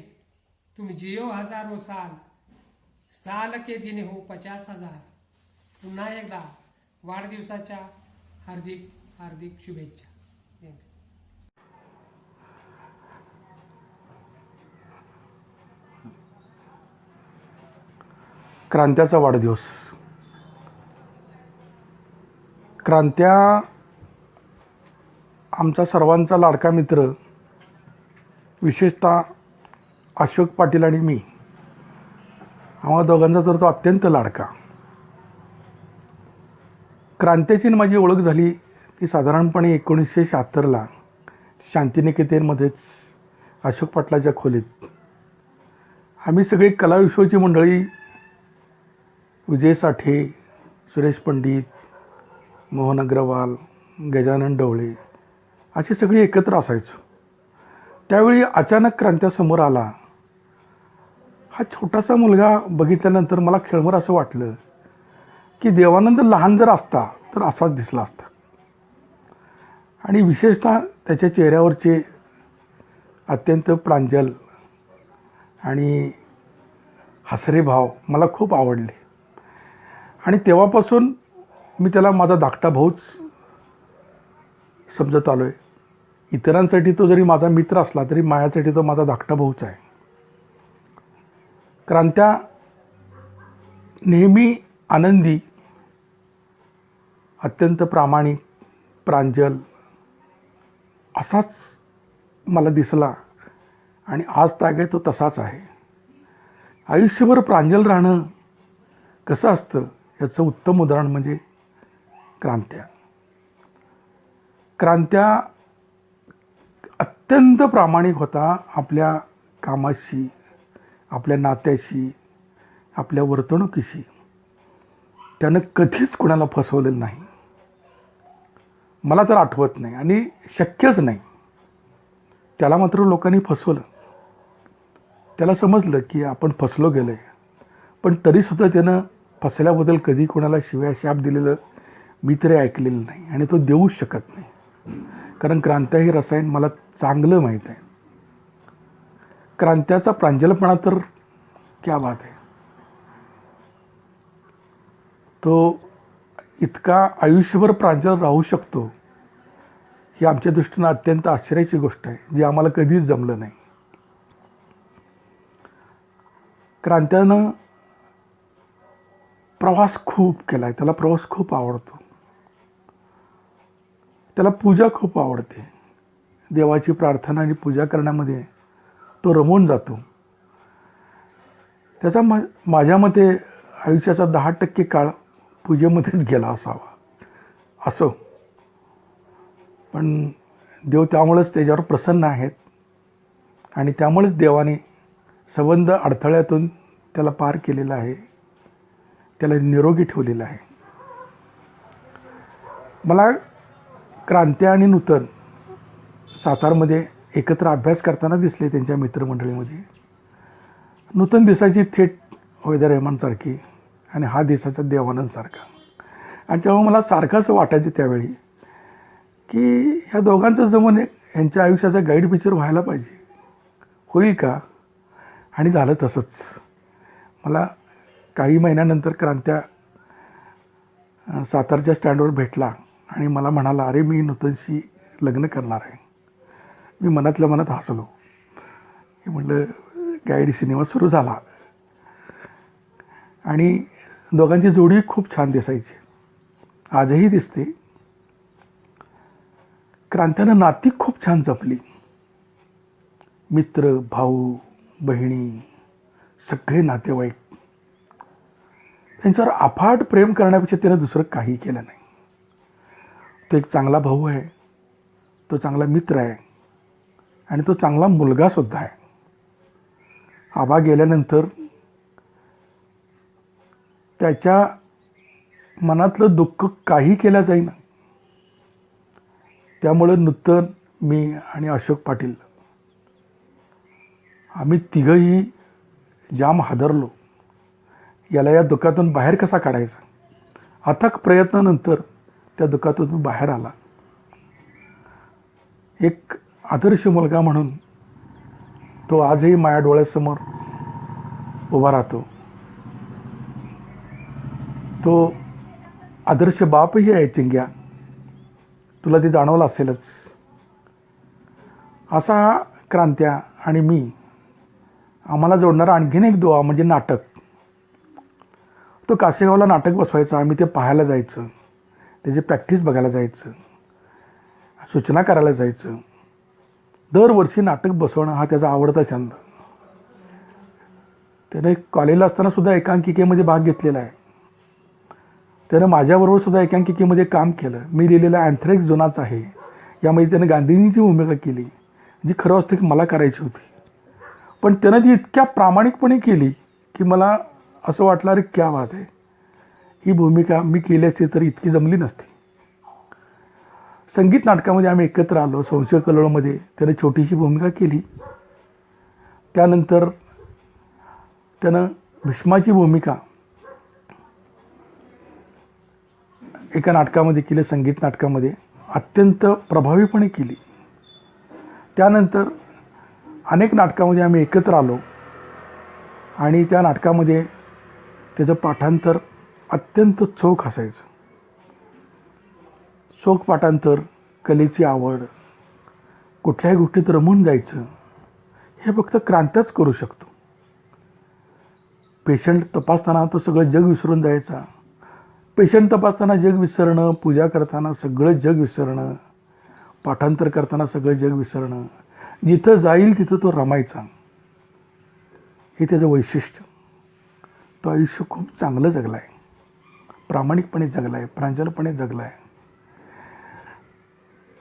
तुम जियो हजारो साल, साल के दिन हो 50,000. पुन्हा एकदा वाढदिवसाच्या हार्दिक हार्दिक शुभेच्छा. क्रांत्याचा वाढदिवस. क्रांत्या आमचा सर्वांचा लाडका मित्र, विशेषतः अशोक पाटील आणि मी, आम्हा दोघांचा तर तो अत्यंत लाडका. क्रांत्याची माझी ओळख झाली ती साधारणपणे 1976ला शांतिनिकेतनमध्येच अशोक पाटलाच्या खोलीत. आम्ही सगळे कलाविश्वाची मंडळी, विजय साठे, सुरेश पंडित, मोहन अग्रवाल, गजानन ढवळे असे सगळे एकत्र असायचो. त्यावेळी अचानक क्रांत्यासमोर आला. हा छोटासा मुलगा बघितल्यानंतर मला खेळभर असं वाटलं की देवानंद लहान जर असता तर असाच दिसला असता. आणि विशेषतः त्याच्या चेहऱ्यावरचे अत्यंत प्रांजल आणि हसरे भाव मला खूप आवडले. आणि तेव्हापासून मी त्याला माझा धाकटा भाऊच समजत आलो आहे. इतरांसाठी तो जरी माझा मित्र असला तरी माझ्यासाठी तो माझा धाकटा भाऊच आहे. क्रांत्या नेहमी आनंदी, अत्यंत प्रामाणिक, प्रांजल असाच मला दिसला आणि आज तागे तो तसाच आहे. आयुष्यभर प्रांजल राहणं कसं असतं याचं उत्तम उदाहरण म्हणजे क्रांत्या. क्रांत्या अत्यंत प्रामाणिक होता आपल्या कामाशी, आपल्या नात्याशी, आपल्या वर्तणुकीशी. त्यानं कधीच कोणाला फसवलेलं नाही, मला तर आठवत नाही आणि शक्यच नाही. त्याला मात्र लोकांनी फसवलं. त्याला समजलं की आपण फसलो गेलो आहे, पण तरीसुद्धा त्यानं फसल्याबद्दल कधी कोणाला शिव्या शाप दिलेलं मी तरी ऐकलेलं नाही आणि तो देऊच शकत नाही. कारण क्रांत्या हे रसायन मला चांगलं माहीत आहे. क्रांत्याचा प्रांजलपणा तर क्या बात आहे. तो इतका आयुष्यभर प्रांजल राहू शकतो ही आमच्या दृष्टीनं अत्यंत आश्चर्याची गोष्ट आहे, जी आम्हाला कधीच जमलं नाही. क्रांत्यानं प्रवास खूप केला आहे, त्याला प्रवास खूप आवडतो. त्याला पूजा खूप आवडते. देवाची प्रार्थना आणि पूजा करण्यामध्ये तो रमून जातो. त्याचा माझ्या मते आयुष्याचा 10% काळ पूजेमध्येच गेला असावा. असो, पण देव त्यामुळेच त्याच्यावर प्रसन्न आहेत आणि त्यामुळेच देवाने संबंध अडथळ्यातून त्याला पार केलेला आहे, त्याला निरोगी ठेवलेला आहे. मला क्रांत्या आणि नूतन सातारमध्ये एकत्र अभ्यास करताना दिसले त्यांच्या मित्रमंडळीमध्ये. नूतन दिसायची थेट वैद्य रहमानसारखी आणि हा दिसायचा देवानंदसारखा. आणि तेव्हा मला सारखं असं वाटायचं त्यावेळी की ह्या दोघांचं जमून यांच्या आयुष्याचा गाईड पिक्चर व्हायला पाहिजे. होईल का? आणि झालं तसंच. मला काही महिन्यानंतर क्रांत्या सातारच्या स्टँडवर भेटला आणि मला म्हणाला, अरे मी नूतनशी लग्न करणार आहे. मी मनातल्या मनात हसलो. मी म्हटलं गाईड सिनेमा सुरू झाला. आणि दोघांची जोडी खूप छान दिसायची, आजही दिसते. क्रांत्यानं नाती खूप छान जपली. मित्र, भाऊ, बहिणी, सगळे नातेवाईक, त्यांच्यावर अफाट प्रेम करण्यापेक्षा त्यानं दुसरं काही केलं नाही. तो एक चांगला भाऊ आहे, तो चांगला मित्र आहे आणि तो चांगला मुलगासुद्धा आहे. आबा गेल्यानंतर त्याच्या मनातलं दुःख काही केलं जाईना. त्यामुळं नूतन, मी आणि अशोक पाटील आम्ही तिघंही जाम हादरलो. याला या दुःखातून बाहेर कसा काढायचा. अथक प्रयत्नानंतर त्या दुःखातून बाहेर आला. एक आदर्श मुलगा म्हणून तो आजही माझ्या डोळ्यासमोर उभा राहतो. तो आदर्श बापही आहे चिंग्या, तुला ते जाणवलं असेलच. असा हा क्रांत्या आणि मी, आम्हाला जोडणारा आणखीन एक दुवा म्हणजे नाटक. तो कासेगावला नाटक बसवायचा, आम्ही ते पाहायला जायचं, त्याची प्रॅक्टिस बघायला जायचं, सूचना करायला जायचं. दरवर्षी नाटक बसवणं हा त्याचा आवडता छंद. त्याने कॉलेजला असतानासुद्धा एकांकिकेमध्ये भाग घेतलेला आहे. त्यानं माझ्याबरोबरसुद्धा एकांकिकेमध्ये काम केलं. मी लिहिलेला अँथ्रॅक्स जुनाच आहे, यामध्ये त्यानं गांधीजींची भूमिका केली, जी खरं असतं की मला करायची होती. पण त्यानं ती इतक्या प्रामाणिकपणे केली की मला असं वाटलं, अरे क्या बात आहे, ही भूमिका मी केली असती तर इतकी जमली नसती. संगीत नाटकामध्ये आम्ही एकत्र आलो. संशय कल्लोळमध्ये त्यानं छोटीशी भूमिका केली. त्यानंतर त्यानं भीष्माची भूमिका एका नाटकामध्ये केली, संगीत नाटकामध्ये अत्यंत प्रभावीपणे केली. त्यानंतर अनेक नाटकामध्ये आम्ही एकत्र आलो आणि त्या नाटकामध्ये त्याचं पाठांतर अत्यंत चोख असायचं. चोख पाठांतर, कलेची आवड, कुठल्याही गोष्टीत रमून जायचं, हे फक्त क्रांत्याच करू शकतो. पेशंट तपासताना तो सगळं जग विसरून जायचा. पेशंट तपासताना जग विसरणं, पूजा करताना सगळं जग विसरणं, पाठांतर करताना सगळं जग विसरणं, जिथं जाईल तिथं तो रमायचा. हे त्याचं वैशिष्ट्य. तो आयुष्य खूप चांगलं जगला आहे, प्रामाणिकपणे जगला आहे, प्रांजलपणे जगला आहे.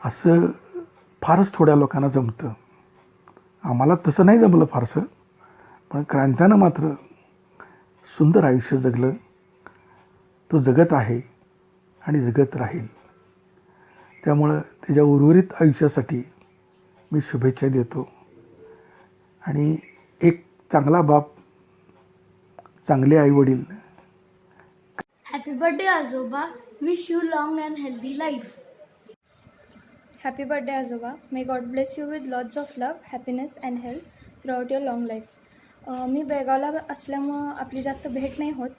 असं फारच थोड्या लोकांना जमतं. आम्हाला तसं नाही जमलं फारसं, पण क्रांत्यानं मात्र सुंदर आयुष्य जगलं. तो जगत आहे आणि जगत राहील. त्यामुळं त्याच्या उर्वरित आयुष्यासाठी मी शुभेच्छा देतो. आणि एक चांगला बाप, चांगले आईवडील. हॅपी बर्थडे आजोबा. Wish you long and healthy life. Happy birthday आजोबा. May God bless you with lots of love, happiness and health throughout your long life. मी बेळगावला असल्यामुळं आपली जास्त भेट नाही होत,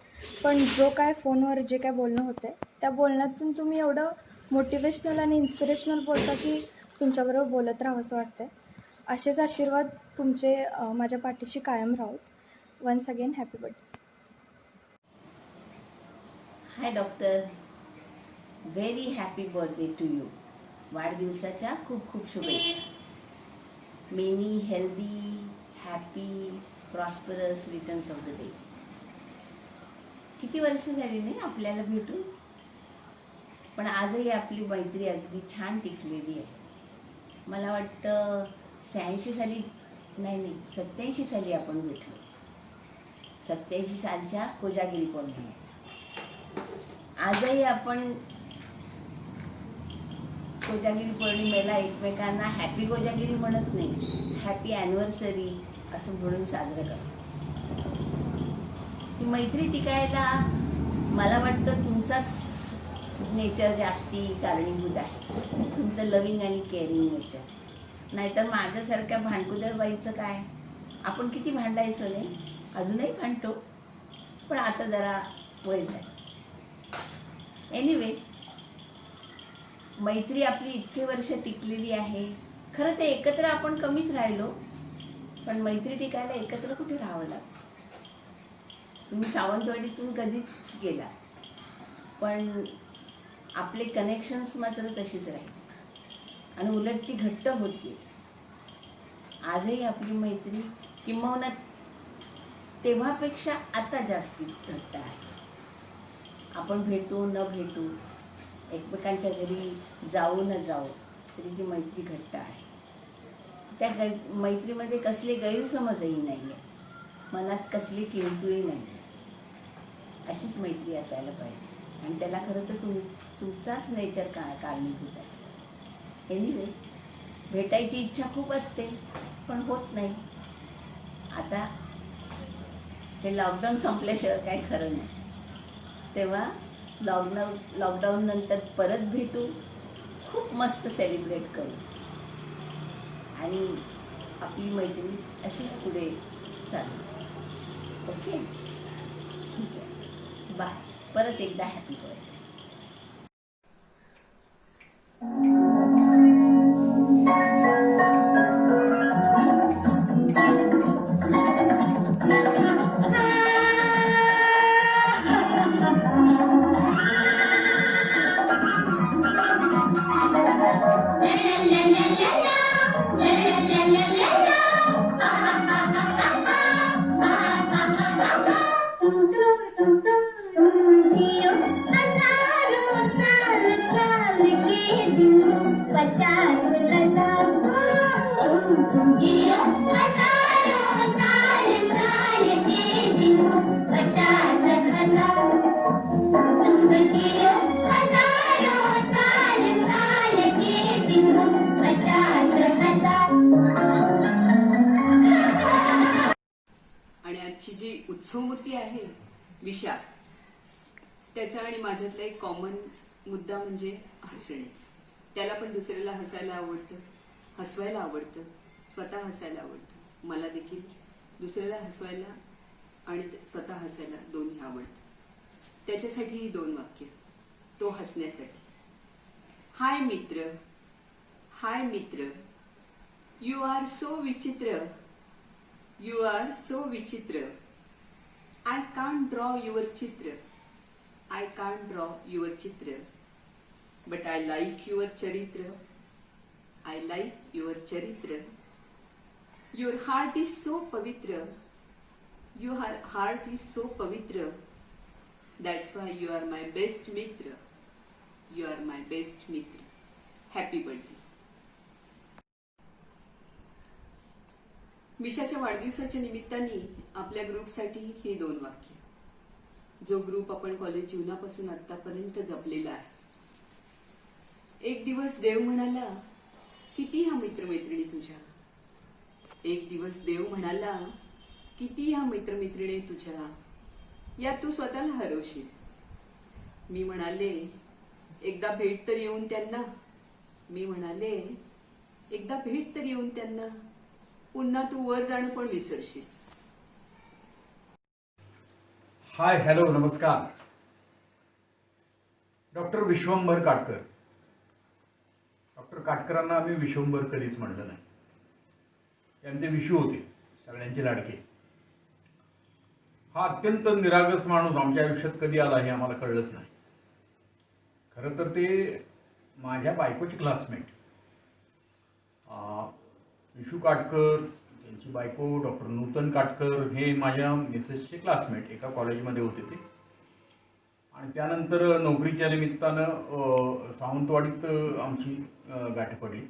पण जो काय फोनवर जे काय बोलणं होतं आहे त्या बोलण्यातून तुम्ही एवढं मोटिवेशनल आणि इन्स्पिरेशनल बोलता की तुमच्याबरोबर बोलत राहावं असं वाटतं. असेच आशीर्वाद तुमचे माझ्या पाठीशी कायम राहोत. Once again happy birthday. Hi doctor, very happy birthday to you. वाढदिवसाच्या खूप खूप शुभेच्छा. Many healthy, happy, prosperous returns of the day. किती वर्ष झाली नाही आपल्याला भेटून, पण आजही आपली मैत्री अगदी छान टिकलेली आहे. मला वाटतं 86 साली नाही 87 साली आपण भेटलो. 87 सालच्या कोजागिरी पौर्णिमेत. आजही आपण कोजागिरी पौर्णिमेला एकमेकांना हॅपी कोजागिरी म्हणत नाही, हॅपी ॲनिव्हर्सरी असं म्हणून साजरं करतो. ही मैत्री टिकायला मला वाटतं तुमचाच नेचर जास्ती कारणीभूत आहे, तुमचं लविंग आणि केअरिंग नेचर. नाहीतर माझ्यासारख्या भांडकुदळ बाईचं काय, आपण किती भांडायचो नाही, अजूनही भांडतो, पण आता जरा वय झालं. एनिवे, मैत्री आपली इतके वर्ष टिकलेली आहे. खरं तर एकत्र आपण कमीच राहिलो, पण मैत्री टिकायला एकत्र कुठे राहावं लागतं. तुम्ही सावंतवाडीतून कधीच गेला, पण आपले कनेक्शन्स मात्र तशीच राहील आणि उलट ती घट्ट होत गेली. आजही आपली मैत्री किंबहुना तेव्हापेक्षा आता जास्ती घट्ट आहे. आपण भेटू न भेटू, एकमेकांच्या घरी जाऊ न जाऊ, तरी ती मैत्री घट्ट आहे. त्या मैत्रीमध्ये कसले गैरसमजही नाही आहेत, मनात कसली किंतूही नाही. अशीच मैत्री असायला पाहिजे आणि त्याला खरं तर तुमचाच नेचर कारणीभूत आहे. एनिवे, भेटायची इच्छा खूप असते पण होत नाही. आता हे लॉकडाऊन संपल्याशिवाय काही खरं नाही. तेव्हा लॉकडाऊन नंतर परत भेटू, खूप मस्त सेलिब्रेट करू आणि आपली मैत्री अशीच पुढे चालू. ओके, ठीक आहे, बाय. परत एकदा हॅपी बर्थडे. आणि आजची जी उत्सव मूर्ती आहे विशा, त्याचा आणि माझ्यातला एक कॉमन मुद्दा म्हणजे हसणे. त्याला पण दुसऱ्याला हसायला आवडतं, हसवायला आवडतं, स्वतः हसायला आवडतं. मला देखील दुसऱ्याला हसवायला आणि स्वतः हसायला दोन्ही आवडतं. त्याच्यासाठी ही 2 वाक्य, तो हसण्यासाठी. हाय मित्र, हाय मित्र, यू आर सो विचित्र, यू आर सो विचित्र. आय कांट ड्रॉ युअर चित्र, आय कांट ड्रॉ युअर चित्र, बट आय लाईक युअर चरित्र, आय लाईक युअर चरित्र. युअर हार्ट इज सो पवित्र, Your heart is so pavitra. That's why you are my best mitra. You are my best mitra. Happy birthday. मिशाच्या वाढदिवसाच्या निमित्ताने आपल्या ग्रुपसाठी हे 2 वाक्य. जो ग्रुप आपण कॉलेज जीवनापासून आतापर्यंत जपलेला आहे. एक दिवस देव म्हणाला, किती ह्या मित्रमैत्रिणी तुझ्या. एक दिवस देव म्हणाला, किती ह्या मित्रमैत्रिणी तुझ्या. यात तू स्वतःला हरवशील. मी म्हणाले, एकदा भेट तर येऊन त्यांना. मी म्हणाले, एकदा भेट तर येऊन त्यांना. पुन्हा तू वर जाणं पण विसरशील. हाय, हॅलो, नमस्कार. डॉक्टर विश्वंभर काटकर. डॉक्टर काटकरांना आम्ही विश्वंभर कधीच म्हटलं नाही. त्यांचे विशू होते, सगळ्यांचे लाडके. हा अत्यंत निरागस माणूस आमच्या आयुष्यात कधी आला हे आम्हाला कळलंच नाही. खरं तर ते माझ्या बायकोचे क्लासमेट. विशू काटकर, त्यांची बायको डॉक्टर नूतन काटकर हे माझ्या मिसेसचे क्लासमेट एका कॉलेजमध्ये होते ते. आणि त्यानंतर नोकरीच्या निमित्तानं सावंतवाडीत आमची गाठ पडली.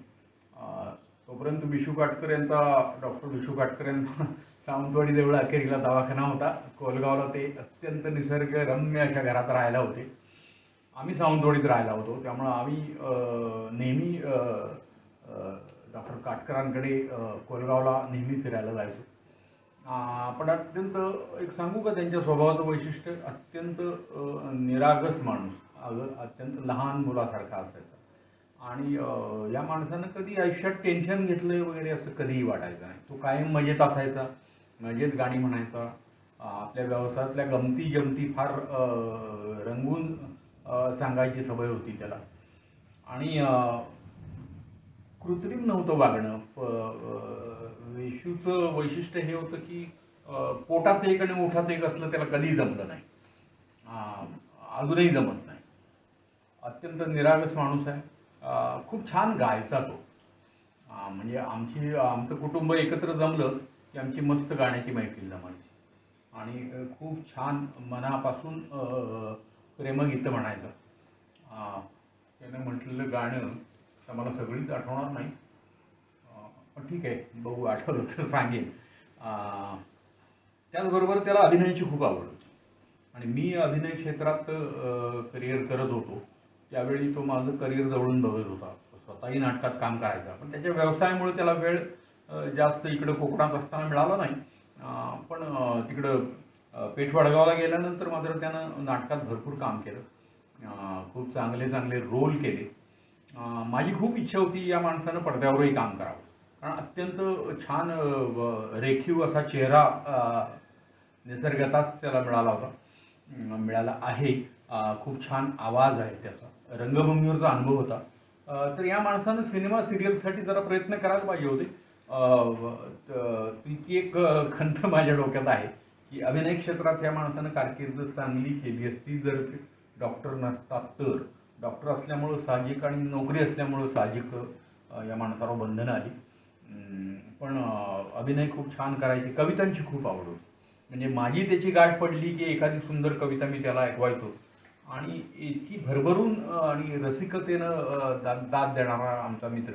तोपर्यंत विशू काटकर यांचा, डॉक्टर विशू काटकर यांचा सावंतवाडीजवळ अखेरीला दवाखाना होता. कोलगावला ते अत्यंत निसर्गरम्य अशा घरात राहायला होते. आम्ही सावंतवाडीत राहायला होतो. त्यामुळं आम्ही नेहमी डॉक्टर काटकरांकडे कोलगावला नेहमी फिरायला जायचो. पण अत्यंत एक सांगू का, त्यांच्या स्वभावाचं वैशिष्ट्य अत्यंत निरागस माणूस, अत्यंत लहान मुलासारखा असायचा. आणि या माणसानं कधी आयुष्यात टेन्शन घेतलं वगैरे असं कधीही वाटायचं नाही. तो कायम मजेत असायचा, मजेत गाणी म्हणायचा. आपल्या व्यवसायातल्या गमती जमती फार रंगवून सांगायची सवय होती त्याला. आणि कृत्रिम नव्हतं वागणं. विशूचं वैशिष्ट्य हे होतं की पोटात एक आणि ओठात एक असलं त्याला कधीही जमलं नाही, अजूनही जमत नाही. अत्यंत निरागस माणूस आहे. खूप छान गायचा तो. म्हणजे आमचं कुटुंब एकत्र जमलं की आमची मस्त गाण्याची मैफिल जमायची. आणि खूप छान मनापासून प्रेमगीतं म्हणायचं. त्यानं म्हटलेलं गाणं तर मला सगळीच आठवणार नाही, पण ठीक आहे, बघू आठवलं तर सांगेन. त्याचबरोबर त्याला अभिनयाची खूप आवड होती. आणि मी अभिनय क्षेत्रात करिअर करत होतो त्यावेळी तो माझं करिअर जवळून बघत होता. स्वतःही नाटकात काम करायचा, पण त्याच्या व्यवसायामुळे त्याला वेळ जास्त इकडं कोकणात असताना मिळाला नाही. पण तिकडं पेठवडगावला गेल्यानंतर मात्र त्यानं नाटकात भरपूर काम केलं. खूप चांगले चांगले रोल केले. माझी खूप इच्छा होती या माणसानं पडद्यावरही काम करावं, कारण अत्यंत छान रेखीव असा चेहरा निसर्गताच त्याला मिळाला आहे. खूप छान आवाज आहे त्याचा, रंगभूमीवरचा अनुभव होता. तर या माणसानं सिनेमा सिरियलसाठी जरा प्रयत्न करायला पाहिजे होते. ती एक खंत माझ्या डोक्यात आहे की अभिनय क्षेत्रात या माणसानं कारकीर्द चांगली केली असती जर डॉक्टर नसतात तर. डॉक्टर असल्यामुळं साहजिक आणि नोकरी असल्यामुळं साहजिक या माणसाला बंधनं आली. पण अभिनय खूप छान करायची, कवितांची खूप आवड होती. म्हणजे माझी त्याची गाठ पडली की एखादी सुंदर कविता मी त्याला ऐकवायचो आणि इतकी भरभरून आणि रसिकतेनं दाद देणारा आमचा मित्र.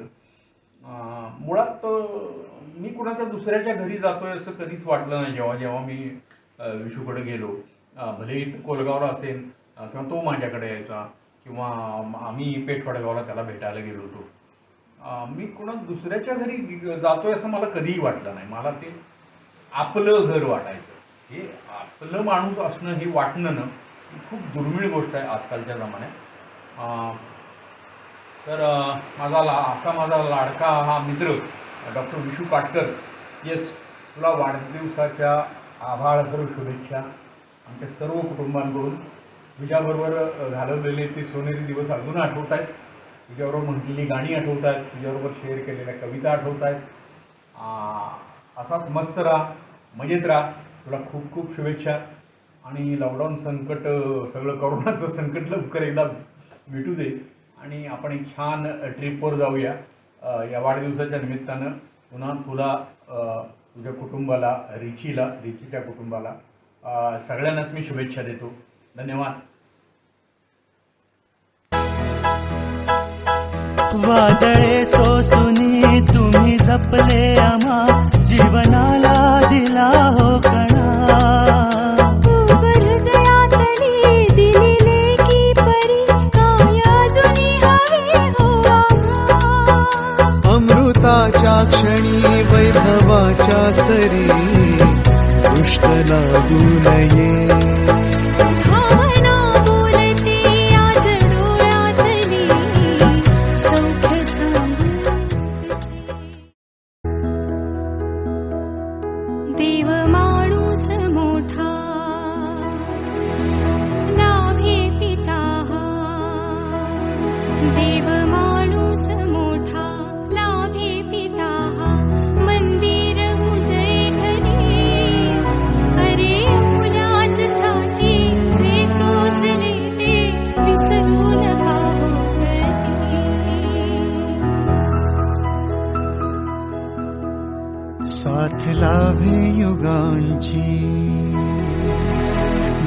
मुळात मी कुणाच्या दुसऱ्याच्या घरी जातोय असं कधीच वाटलं नाही जेव्हा मी विशूकडे गेलो. भले कोलगावला असेल किंवा तो माझ्याकडे यायचा किंवा आम्ही पेठवडगावला त्याला भेटायला गेलो होतो. मी कुणा दुसऱ्याच्या घरी जातोय असं मला कधीही वाटलं नाही. मला ते आपलं घर वाटायचं. हे आपलं माणूस असणं हे वाटणं ना खूप दुर्मिळ गोष्ट आहे आजकालच्या जमान्यात. तर माझा लाडका हा मित्र डॉक्टर विशू काटकर, येस, तुला वाढदिवसाच्या आभाळभर शुभेच्छा आमच्या सर्व कुटुंबांकडून. तुझ्याबरोबर घालवलेले ते सोनेरी दिवस अजून आठवत आहेत. तुझ्याबरोबर म्हटलेली गाणी आठवत आहेत. तुझ्याबरोबर शेअर केलेल्या कविता आठवत आहेत. असाच मस्त राहा, मजेत राहा. तुला खूप खूप शुभेच्छा. आणि लॉकडाऊन संकट, सगळं कोरोनाचं संकट लवकर एकदा मिटू दे आणि आपण एक छान ट्रिपवर जाऊया. या वाढदिवसाच्या निमित्तानं पुन्हा तुला तुझ्या कुटुंबाला, रिचीच्या कुटुंबाला, सगळ्यांनाच मी शुभेच्छा देतो. धन्यवाद. वादळे सोसुनी तुम्ही जपले आम्हा, जीवनाला दिला हो कणा. हृदयातली दिलेले की परी काय अजूनही हवे हो आम्हा. अमृताच्या क्षणी वैभवाच्या सरी दृष्ट लागू नये. भावना बोलते आज डोळ्यातली सौख्य सांगू कसे. देव माणूस मोठा लाभे पिता. देव माणूस मोठा लाभे पिता. मंदिर उजळे घरी अरे मुलाच साठी जे सोसले ते विसरू नका हो कधी. साथ लाभे युगांची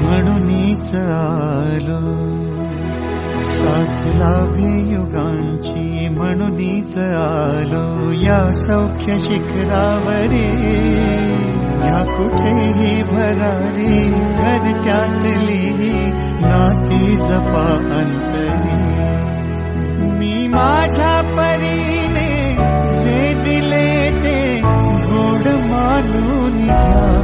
म्हणूनच आलो. साथ लाभे युगांची म्हणूनच आलो. या सौख्य शिखरावरे या कुठेही भरारी घरट्यातली नाती जपा अंतरी. मी माझ्या परीने जे दिले ते गोड मानून घ्या.